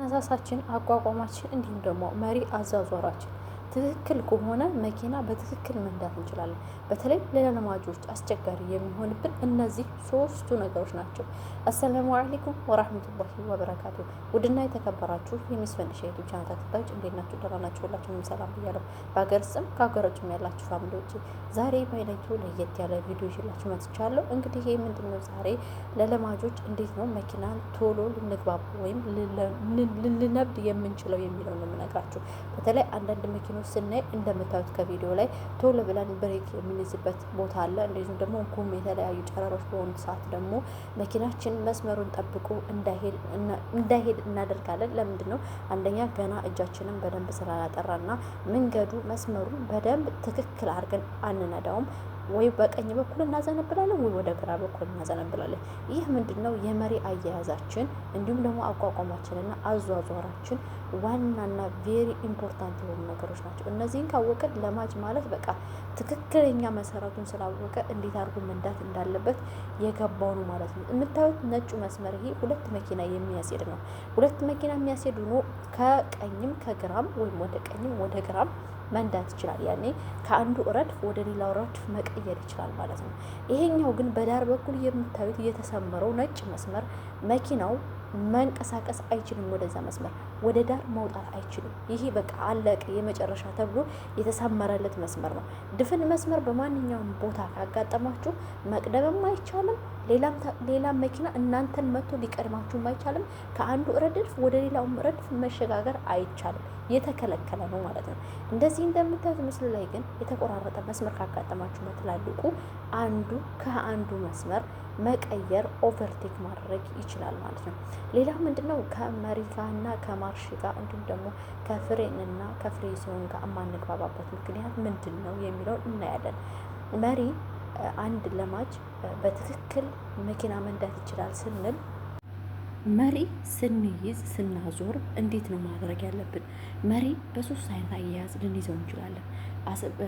አነሳሳችን፣ አቋቋማችን እንዲሁም ደግሞ መሪ አዛዟራችን ትክክል ከሆነ መኪና በትክክል መንዳት እንችላለን። በተለይ ለለማጆች አስቸጋሪ የሚሆንብን እነዚህ ሶስቱ ነገሮች ናቸው። አሰላሙ አለይኩም ወራህመቱላሂ ወበረካቱ። ውድና የተከበራችሁ የሚስፈንሽ ዩቲዩብ ቻናል ተከታዮች እንዴት ናችሁ? ደህና ናችሁ? ሁላችሁንም ሰላም ብያለሁ። በሀገር ውስጥም ከሀገር ውጭም ያላችሁ ፋሚሊዎች ዛሬ በአይነቱ ለየት ያለ ቪዲዮ ይዤላችሁ መጥቻለሁ። እንግዲህ ይሄ ምንድነው? ዛሬ ለለማጆች እንዴት ነው መኪናን ቶሎ ልንግባባ ወይም ልንነብድ የምንችለው የሚለው ነው የምነግራችሁ። በተለይ አንዳንድ መኪኖች ስናይ እንደምታዩት ከቪዲዮ ላይ ቶሎ ብለን ብሬክ የምንይዝበት ቦታ አለ። እንደዚሁም ደግሞ ጉም የተለያዩ ጨረሮች በሆኑ ሰዓት ደግሞ መኪናችን መስመሩን ጠብቆ እንዳይሄድ እናደርጋለን። ለምንድን ነው? አንደኛ ገና እጃችንን በደንብ ስላላጠራና መንገዱ መስመሩን በደንብ ትክክል አድርገን አንነዳውም። ወይ በቀኝ በኩል እናዘነብላለን ወይ ወደ ግራ በኩል እናዘነብላለን። ይህ ምንድነው? የመሪ አያያዛችን እንዲሁም ደግሞ አቋቋማችንና አዟዟራችን ዋናና ቬሪ ኢምፖርታንት የሆኑ ነገሮች ናቸው። እነዚህን ካወቀን ለማጅ ማለት በቃ ትክክለኛ መሰረቱን ስላወቀ እንዴት አድርጎ መንዳት እንዳለበት የገባው ነው ማለት ነው። የምታዩት ነጩ መስመር ይሄ ሁለት መኪና የሚያስሄድ ነው። ሁለት መኪና የሚያስሄድ ሆኖ ከቀኝም ከግራም ወይም ወደ ቀኝም ወደ ግራም መንዳት ይችላል። ያኔ ከአንዱ ረድፍ ወደ ሌላው ረድፍ መቀየር ይችላል ማለት ነው። ይሄኛው ግን በዳር በኩል የምታዩት የተሰመረው ነጭ መስመር መኪናው መንቀሳቀስ አይችልም። ወደዛ መስመር ወደ ዳር መውጣት አይችልም። ይሄ በቃ አለቀ የመጨረሻ ተብሎ የተሰመረለት መስመር ነው። ድፍን መስመር በማንኛውም ቦታ ካጋጠማችሁ መቅደምም አይቻልም። ሌላም መኪና እናንተን መጥቶ ሊቀድማችሁም አይቻልም። ከአንዱ ረድፍ ወደ ሌላው ረድፍ መሸጋገር አይቻልም። የተከለከለ ነው ማለት ነው። እንደዚህ እንደምታዩት ምስሉ ላይ ግን የተቆራረጠ መስመር ካጋጠማችሁ በትላልቁ አንዱ ከአንዱ መስመር መቀየር ኦቨርቴክ ማድረግ ይችላል ማለት ነው። ሌላ ምንድነው? ከመሪ ጋርና ከማርሽ ጋር እንዲሁም ደግሞ ከፍሬንና ከፍሬሲዮን ጋር የማንግባባበት ምክንያት ምንድን ነው የሚለውን እናያለን። መሪ አንድ ለማጅ በትክክል መኪና መንዳት ይችላል ስንል መሪ ስንይዝ ስናዞር እንዴት ነው ማድረግ ያለብን? መሪ በሶስት አይነት አያያዝ ልንይዘው እንችላለን። 9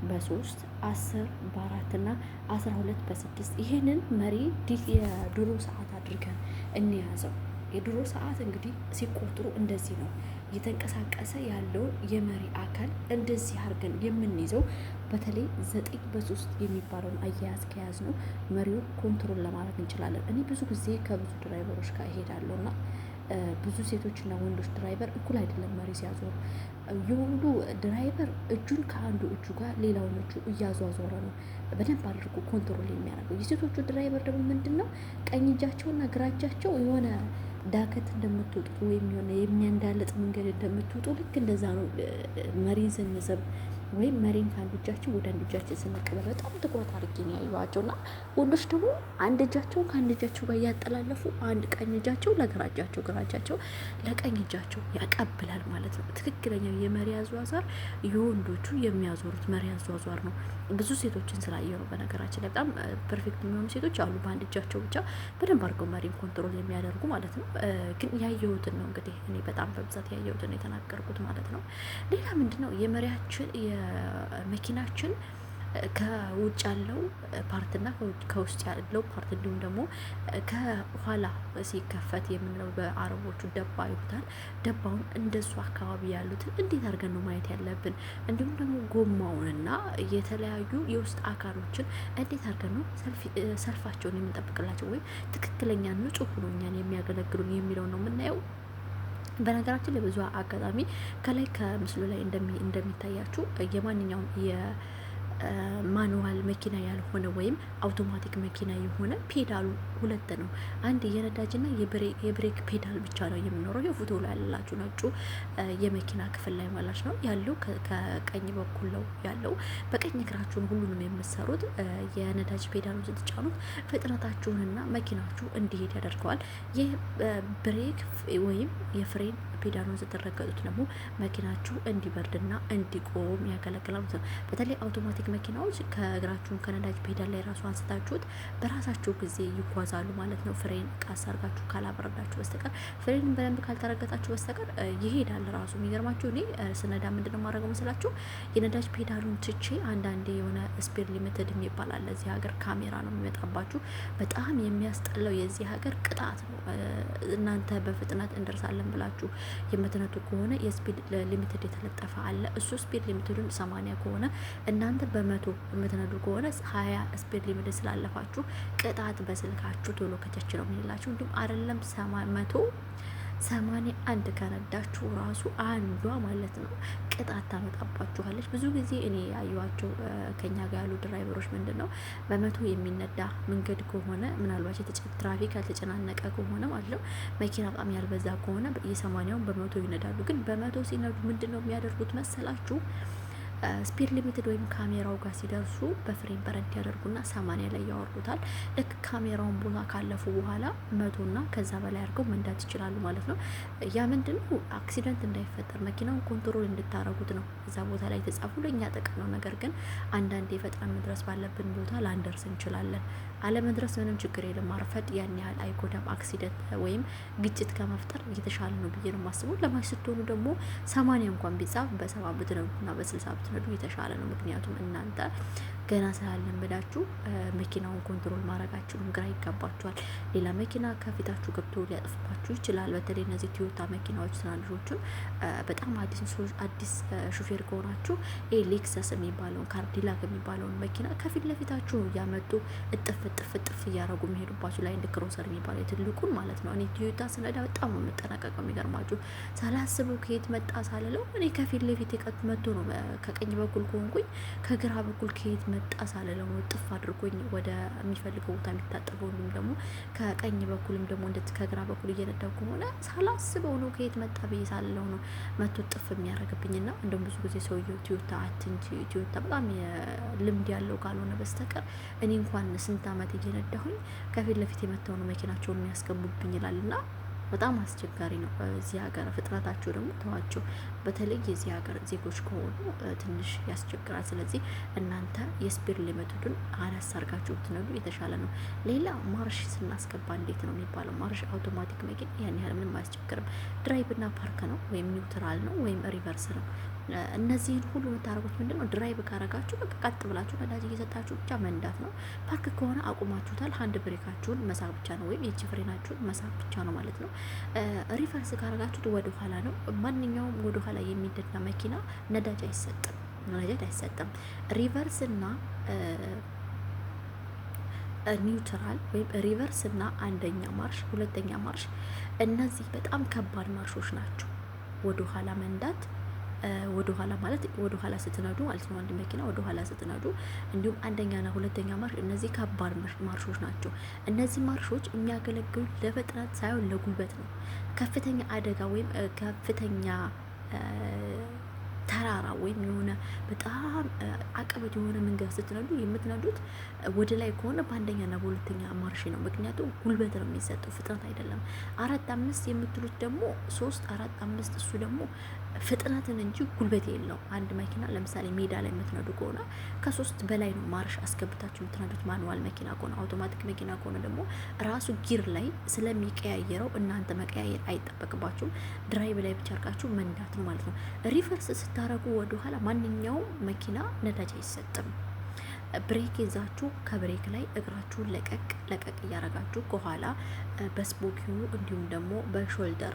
በ3 10 በ4 እና 12 በ6 ይሄንን መሪ የድሮ ሰዓት አድርገን እንያዘው። የድሮ ሰዓት እንግዲህ ሲቆጥሩ እንደዚህ ነው እየተንቀሳቀሰ ያለውን የመሪ አካል እንደዚህ አድርገን የምንይዘው። በተለይ 9 በ3 የሚባለውን አያያዝ ከያዝ ነው መሪውን ኮንትሮል ለማድረግ እንችላለን። እኔ ብዙ ጊዜ ከብዙ ድራይቨሮች ጋር እሄዳለሁ እና ብዙ ሴቶችና ወንዶች ድራይቨር እኩል አይደለም መሪ ሲያዞሩ። የወንዱ ድራይቨር እጁን ከአንዱ እጁ ጋር ሌላውን እጁ እያዟዟረ ነው በደንብ አድርጎ ኮንትሮል የሚያደርገው። የሴቶቹ ድራይቨር ደግሞ ምንድን ነው ቀኝ እጃቸውና ግራ እጃቸው የሆነ ዳገት እንደምትወጡት ወይም የሆነ የሚያንዳልጥ መንገድ እንደምትወጡ ልክ እንደዛ ነው መሪን ስንስብ ወይም መሪን ከአንድ እጃችን ወደ አንድ እጃችን ስንቀበል በጣም ትኩረት አድርጌ ነው ያየኋቸው። እና ወንዶች ደግሞ አንድ እጃቸውን ከአንድ እጃቸው ጋር እያጠላለፉ አንድ ቀኝ እጃቸው ለግራ እጃቸው፣ ግራ እጃቸው ለቀኝ እጃቸው ያቀብላል ማለት ነው። ትክክለኛው የመሪ አዟዟር የወንዶቹ የሚያዞሩት መሪ አዟዟር ነው። ብዙ ሴቶችን ስላየ ነው በነገራችን ላይ በጣም ፐርፌክት የሚሆኑ ሴቶች አሉ፣ በአንድ እጃቸው ብቻ በደንብ አድርገው መሪን ኮንትሮል የሚያደርጉ ማለት ነው። ግን ያየሁትን ነው እንግዲህ እኔ በጣም በብዛት ያየሁትን ነው የተናገርኩት ማለት ነው። ሌላ ምንድነው? የመሪያችን የመኪናችን ከውጭ ያለው ፓርትና ከውስጥ ያለው ፓርት እንዲሁም ደግሞ ከኋላ ሲከፈት የምንለው በአረቦቹ ደባ ይሉታል። ደባውን እንደሱ አካባቢ ያሉትን እንዴት አድርገን ነው ማየት ያለብን? እንዲሁም ደግሞ ጎማውንና የተለያዩ የውስጥ አካሎችን እንዴት አድርገን ነው ሰልፋቸውን የምንጠብቅላቸው ወይም ትክክለኛ ንጹህ ሆኖ እኛን የሚያገለግሉን የሚለው ነው የምናየው። በነገራችን ላይ ብዙ አጋጣሚ ከላይ ከምስሉ ላይ እንደሚታያችሁ የማንኛውም የማኑዋል መኪና ያልሆነ ወይም አውቶማቲክ መኪና የሆነ ፔዳሉ ሁለት ነው። አንድ የነዳጅና የብሬክ ፔዳል ብቻ ነው የሚኖረው። የፎቶ ላይ ያላችሁ ነጩ የመኪና ክፍል ላይ ማለት ነው ያለው። ከቀኝ በኩል ነው ያለው። በቀኝ እግራችሁን ሁሉንም የምትሰሩት የነዳጅ ፔዳሉን ስትጫኑት ፍጥነታችሁንና መኪናችሁ እንዲሄድ ያደርገዋል። ይህ ብሬክ ወይም የፍሬን ፔዳሉን ስትረገጡት ደግሞ መኪናችሁ እንዲበርድና እንዲቆም ያገለግላል። በተለይ አውቶማቲክ መኪናዎች ከእግራችሁን ከነዳጅ ፔዳል ላይ ራሱ አንስታችሁት በራሳችሁ ጊዜ ይጓዛል ይጓዛሉ ማለት ነው። ፍሬን ቃስ አድርጋችሁ ካላበረዳችሁ በስተቀር ፍሬን በደንብ ካልተረገጣችሁ በስተቀር ይሄዳል ራሱ። የሚገርማችሁ እኔ ስነዳ ምንድነው ማድረገው መስላችሁ? የነዳጅ ፔዳሉን ትቼ አንዳንዴ የሆነ ስፒድ ሊሚትድ የሚባል አለ እዚህ ሀገር፣ ካሜራ ነው የሚመጣባችሁ። በጣም የሚያስጠላው የዚህ ሀገር ቅጣት ነው። እናንተ በፍጥነት እንደርሳለን ብላችሁ የምትነቱ ከሆነ የስፒድ ሊሚትድ የተለጠፈ አለ። እሱ ስፒድ ሊሚትዱን 80 ከሆነ እናንተ በመቶ የምትነዱ ከሆነ 20 ስፒድ ሊሚትድ ስላለፋችሁ ቅጣት በስልካችሁ ቶሎ ከቸች ነው የሚላችሁ። እንዲሁም አይደለም 81 ከነዳችሁ ራሱ አንዷ ማለት ነው ቅጣት ታመጣባችኋለች። ብዙ ጊዜ እኔ ያዩዋቸው ከኛ ጋር ያሉ ድራይቨሮች ምንድን ነው በመቶ የሚነዳ መንገድ ከሆነ ምናልባት ትራፊክ ያልተጨናነቀ ከሆነ ማለት ነው መኪና በጣም ያልበዛ ከሆነ የ80ውን በመቶ ይነዳሉ። ግን በመቶ ሲነዱ ምንድን ነው የሚያደርጉት መሰላችሁ? ስፒድ ሊሚትድ ወይም ካሜራው ጋር ሲደርሱ በፍሬም በረድ ያደርጉና 80 ላይ ያወርዱታል። ልክ ካሜራውን ቦታ ካለፉ በኋላ 100ና ከዛ በላይ አድርገው መንዳት ይችላሉ ማለት ነው። ያ ምንድነው አክሲደንት እንዳይፈጠር መኪናውን ኮንትሮል እንድታረጉት ነው እዛ ቦታ ላይ የተጻፉ ለእኛ ጥቅም ነው። ነገር ግን አንዳንዴ ፈጥነን መድረስ ባለብን ቦታ ላንደርስ እንችላለን። አለመድረስ ምንም ችግር የለም። ማርፈድ ያን ያህል አይጎዳም። አክሲደንት ወይም ግጭት ከመፍጠር እየተሻለ ነው ብዬ ነው የማስበው። ለማሽ ስትሆኑ ደግሞ 80 እንኳን ቢጻፍ በ70 ብትነዱና በ60 ብትነዱ የተሻለ ነው። ምክንያቱም እናንተ ገና ስላለመዳችሁ መኪናውን ኮንትሮል ማድረጋችሁን ግራ ይጋባችኋል። ሌላ መኪና ከፊታችሁ ገብቶ ሊያጥፍባችሁ ይችላል። በተለይ እነዚህ ቶዮታ መኪናዎች ትናንሾቹን በጣም አዲስ ሹፌር ከሆናችሁ ሌክሰስ የሚባለውን ካርዲላክ የሚባለውን መኪና ከፊት ለፊታችሁ እያመጡ እጥፍ እያረጉ የሚሄዱባችሁ ላይ እንደ ክሮሰር የሚባለው የትልቁን ማለት ነው። እኔ ቶዮታ ስነዳ በጣም ነው የምጠነቀቀው። የሚገርማችሁ ሳላስበው ከየት መጣ ሳልለው እኔ ከፊት ለፊት መጥቶ ነው ከቀኝ በኩል ከሆንኩኝ ከግራ በኩል ከየት መጣ ሳልለው ነው ጥፍ አድርጎኝ ወደ የሚፈልገው ቦታ የሚታጠበው። እንዲሁም ደግሞ ከቀኝ በኩልም ደግሞ እንደዚህ ከግራ በኩል እየነዳው ከሆነ ሳላስበው ነው ከየት መጣ ብዬ ሳልለው ነው መቶ ጥፍ የሚያደርግብኝና እንደውም ብዙ ጊዜ ሰውየው ቶዮታ አትንጂ ቶዮታ በጣም ልምድ ያለው ካልሆነ በስተቀር እኔ እንኳን ስንት ዓመት እየነዳሁኝ ከፊት ለፊት የመተው ነው መኪናቸውን የሚያስገቡብኝ ይላልና በጣም አስቸጋሪ ነው። እዚህ ሀገር ፍጥነታቸው ደግሞ ተዋቸው። በተለይ የዚህ ሀገር ዜጎች ከሆኑ ትንሽ ያስቸግራል። ስለዚህ እናንተ የስፒድ ሊሚቱን አነስ አድርጋችሁ ብትነዱ የተሻለ ነው። ሌላ ማርሽ ስናስገባ እንዴት ነው የሚባለው? ማርሽ አውቶማቲክ መኪና ያን ያህል ምንም አያስቸግርም። ድራይቭ እና ፓርክ ነው ወይም ኒውትራል ነው ወይም ሪቨርስ ነው። እነዚህን ሁሉ የምታደርጉት ምንድን ነው? ድራይቭ ካረጋችሁ በቃ ቀጥ ብላችሁ ነዳጅ እየሰጣችሁ ብቻ መንዳት ነው። ፓርክ ከሆነ አቁማችሁታል፣ ሀንድ ብሬካችሁን መሳብ ብቻ ነው ወይም የእጅ ፍሬናችሁን መሳብ ብቻ ነው ማለት ነው። ሪቨርስ ካረጋችሁት ወደ ኋላ ነው። ማንኛውም ወደ ኋላ የሚነዳ መኪና ነዳጅ አይሰጥም። ሪቨርስ እና ኒውትራል ወይም ሪቨርስ እና አንደኛ ማርሽ፣ ሁለተኛ ማርሽ እነዚህ በጣም ከባድ ማርሾች ናቸው። ወደ ኋላ መንዳት ወደ ኋላ ማለት ወደ ኋላ ስትነዱ ማለት ነው። አንድ መኪና ወደ ኋላ ስትነዱ እንዲሁም አንደኛና ሁለተኛ ማርሽ እነዚህ ከባድ ማርሾች ናቸው። እነዚህ ማርሾች የሚያገለግሉ ለፍጥነት ሳይሆን ለጉልበት ነው። ከፍተኛ አደጋ ወይም ከፍተኛ ተራራ ወይም የሆነ በጣም አቀበት የሆነ መንገድ ስትነዱ የምትነዱት ወደ ላይ ከሆነ በአንደኛና በሁለተኛ ማርሽ ነው። ምክንያቱም ጉልበት ነው የሚሰጠው፣ ፍጥነት አይደለም። 4-5 የምትሉት ደግሞ 3-4-5 እሱ ደግሞ ፍጥነትን እንጂ ጉልበት የለው። አንድ መኪና ለምሳሌ ሜዳ ላይ የምትነዱ ከሆነ ከ3 በላይ ነው ማርሽ አስገብታችሁ የምትነዱት። ማኑዋል መኪና ከሆነ አውቶማቲክ መኪና ከሆነ ደግሞ ራሱ ጊር ላይ ስለሚቀያየረው እናንተ መቀያየር አይጠበቅባችሁም። ድራይቭ ላይ ብቻ አርጋችሁ መንዳት ነው ማለት ነው። ሪቨርስ ስታረጉ ወደ ኋላ ማንኛውም መኪና ነዳጅ አይሰጥም። ብሬክ ይዛችሁ ከብሬክ ላይ እግራችሁን ለቀቅ እያረጋችሁ ከኋላ በስፖኪዩ እንዲሁም ደግሞ በሾልደር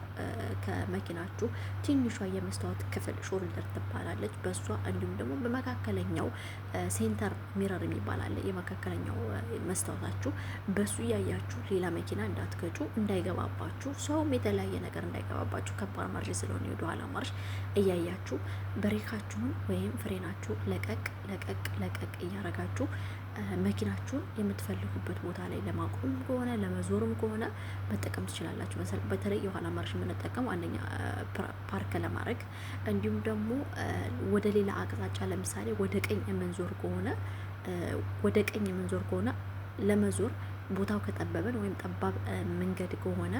ከመኪናችሁ ትንሿ የመስታወት ክፍል ሾልደር ትባላለች። በሷ እንዲሁም ደግሞ በመካከለኛው ሴንተር ሚረር የሚባል አለ። የመካከለኛው መስታወታችሁ በሱ እያያችሁ ሌላ መኪና እንዳትገጩ፣ እንዳይገባባችሁ፣ ሰውም የተለያየ ነገር እንዳይገባባችሁ ከባድ ማርሽ ስለሆነ ወደ ኋላ ማርሽ እያያችሁ ብሬካችሁን ወይም ፍሬናችሁ ለቀቅ እያረጋችሁ መኪናችሁን የምትፈልጉበት ቦታ ላይ ለማቆም ከሆነ ለመዞርም ከሆነ መጠቀም ትችላላችሁ። በተለይ የኋላ ማርሽ የምንጠቀመው አንደኛ ፓርክ ለማድረግ እንዲሁም ደግሞ ወደ ሌላ አቅጣጫ ለምሳሌ ወደ ቀኝ የምንዞር ከሆነ ለመዞር ቦታው ከጠበበን ወይም ጠባብ መንገድ ከሆነ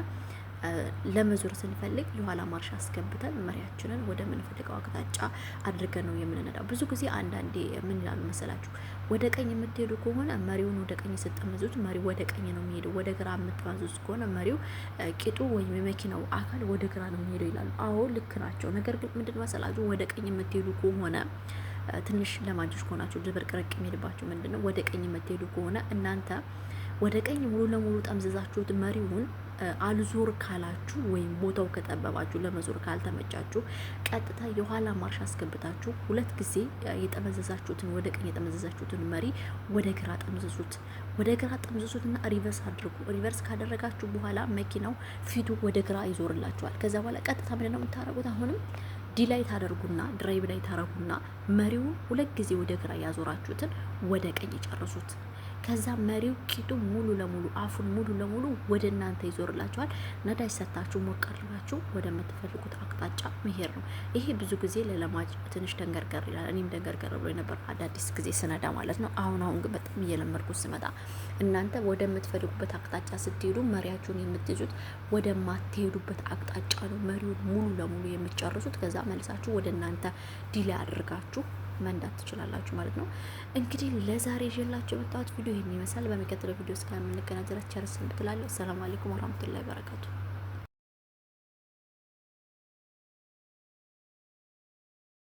ለመዞር ስንፈልግ የኋላ ማርሽ አስገብተን መሪያችንን ወደ ምንፈልገው አቅጣጫ አድርገን ነው የምንነዳው። ብዙ ጊዜ አንዳንዴ ምን ይላሉ መሰላችሁ? ወደ ቀኝ የምትሄዱ ከሆነ መሪውን ወደ ቀኝ ስትጠመዙት መሪው ወደ ቀኝ ነው የሚሄደው። ወደ ግራ የምትጠመዙት ከሆነ መሪው ቂጡ ወይም የመኪናው አካል ወደ ግራ ነው የሚሄደው ይላሉ። አዎ ልክ ናቸው። ነገር ግን ምንድን መሰላችሁ? ወደ ቀኝ የምትሄዱ ከሆነ ትንሽ ለማጆች ከሆናችሁ ድብርቅርቅ የሚልባችሁ ምንድነው? ወደ ቀኝ የምትሄዱ ከሆነ እናንተ ወደ ቀኝ ሙሉ ለሙሉ ጠምዝዛችሁት መሪውን አልዞር ካላችሁ ወይም ቦታው ከጠበባችሁ ለመዞር ካልተመቻችሁ ቀጥታ የኋላ ማርሽ አስገብታችሁ 2 ጊዜ የጠመዘዛችሁትን ወደ ቀኝ የጠመዘዛችሁትን መሪ ወደ ግራ ጠምዝዙት። ወደ ግራ ጠምዝዙትና ሪቨርስ አድርጉ። ሪቨርስ ካደረጋችሁ በኋላ መኪናው ፊቱ ወደ ግራ ይዞርላችኋል። ከዛ በኋላ ቀጥታ ምንድነው የምታደርጉት? አሁንም ዲላይ ታደርጉና ድራይቭ ላይ ታደርጉና መሪውን 2 ጊዜ ወደ ግራ ያዞራችሁትን ወደ ቀኝ ጨርሱት። ከዛ መሪው ቂጡ ሙሉ ለሙሉ አፉን ሙሉ ለሙሉ ወደ እናንተ ይዞርላችኋል። ነዳጅ ሰታችሁ ሞቅ አድርጋችሁ ወደምትፈልጉት አቅጣጫ መሄድ ነው። ይሄ ብዙ ጊዜ ለለማጅ ትንሽ ደንገርገር ይላል። እኔም ደንገርገር ብሎ ነበር አዳዲስ ጊዜ ስነዳ ማለት ነው። አሁን ግን በጣም እየለመድኩት ስመጣ እናንተ ወደምትፈልጉበት አቅጣጫ ስትሄዱ መሪያችሁን የምትይዙት ወደማትሄዱበት አቅጣጫ ነው። መሪውን ሙሉ ለሙሉ የምትጨርሱት። ከዛ መልሳችሁ ወደ እናንተ ዲላይ አድርጋችሁ መንዳት ትችላላችሁ ማለት ነው። እንግዲህ ለዛሬ ይዤላችሁ የመጣሁት ቪዲዮ ይህን ይመስላል። በሚቀጥለው ቪዲዮ እስከምንገናኝ ድረስ ቸር ሰንብቱ። ሰላም አለይኩም ወራህመቱላሂ ወበረካቱ።